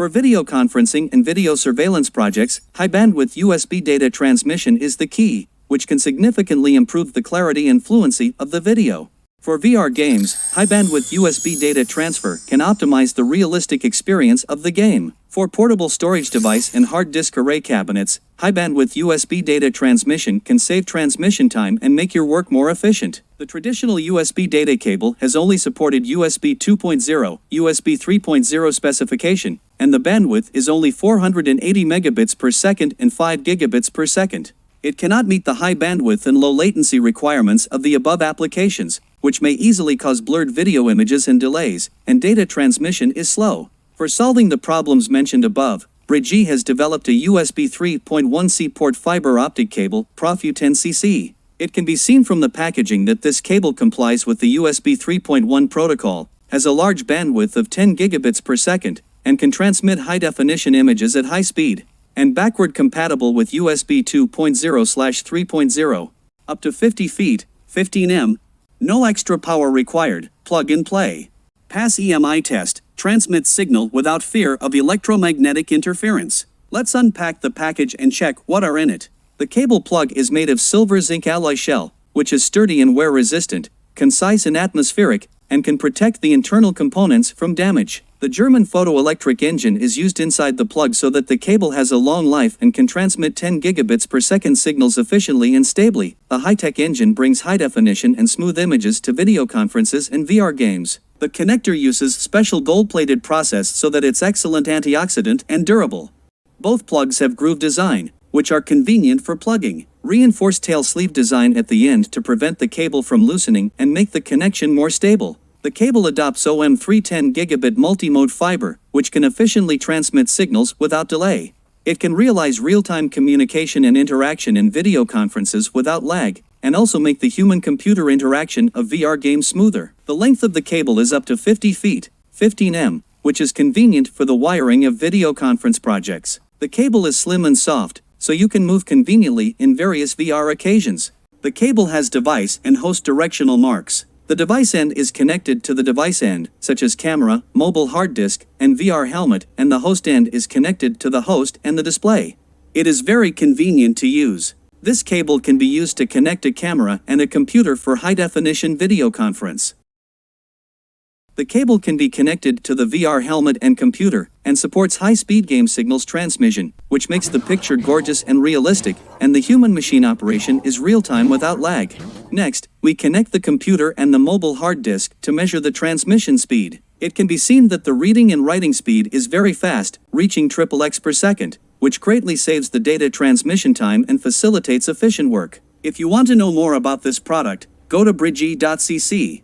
For video conferencing and video surveillance projects, high-bandwidth USB data transmission is the key, which can significantly improve the clarity and fluency of the video. For VR games, high-bandwidth USB data transfer can optimize the realistic experience of the game. For portable storage device and hard disk array cabinets, high-bandwidth USB data transmission can save transmission time and make your work more efficient. The traditional USB data cable has only supported USB 2.0, USB 3.0 specification, and the bandwidth is only 480 megabits per second and 5 gigabits per second. It cannot meet the high bandwidth and low latency requirements of the above applications, which may easily cause blurred video images and delays, and data transmission is slow. For solving the problems mentioned above, Bridgee has developed a USB 3.1C port fiber optic cable, Prof U10CC. It can be seen from the packaging that this cable complies with the USB 3.1 protocol, has a large bandwidth of 10 gigabits per second, and can transmit high-definition images at high speed, and backward compatible with USB 2.0/3.0, up to 50 feet, 15 m, no extra power required, plug and play. Pass EMI test, transmits signal without fear of electromagnetic interference. Let's unpack the package and check what are in it. The cable plug is made of silver zinc alloy shell, which is sturdy and wear resistant, concise and atmospheric, and can protect the internal components from damage. The German photoelectric engine is used inside the plug so that the cable has a long life and can transmit 10 gigabits per second signals efficiently and stably. The high-tech engine brings high-definition and smooth images to video conferences and VR games. The connector uses special gold-plated process so that it's excellent antioxidant and durable. Both plugs have groove design, which are convenient for plugging. Reinforced tail sleeve design at the end to prevent the cable from loosening and make the connection more stable. The cable adopts OM310 gigabit multimode fiber, which can efficiently transmit signals without delay. It can realize real-time communication and interaction in video conferences without lag, and also make the human-computer interaction of VR games smoother. The length of the cable is up to 50 feet, 15 m, which is convenient for the wiring of video conference projects. The cable is slim and soft, so you can move conveniently in various VR occasions. The cable has device and host directional marks. The device end is connected to the device end, such as camera, mobile hard disk, and VR helmet, and the host end is connected to the host and the display. It is very convenient to use. This cable can be used to connect a camera and a computer for high-definition video conference. The cable can be connected to the VR helmet and computer, and supports high-speed game signals transmission, which makes the picture gorgeous and realistic, and the human-machine operation is real-time without lag. Next, we connect the computer and the mobile hard disk to measure the transmission speed. It can be seen that the reading and writing speed is very fast, reaching XXX per second, which greatly saves the data transmission time and facilitates efficient work. If you want to know more about this product, go to Bridgee.cc.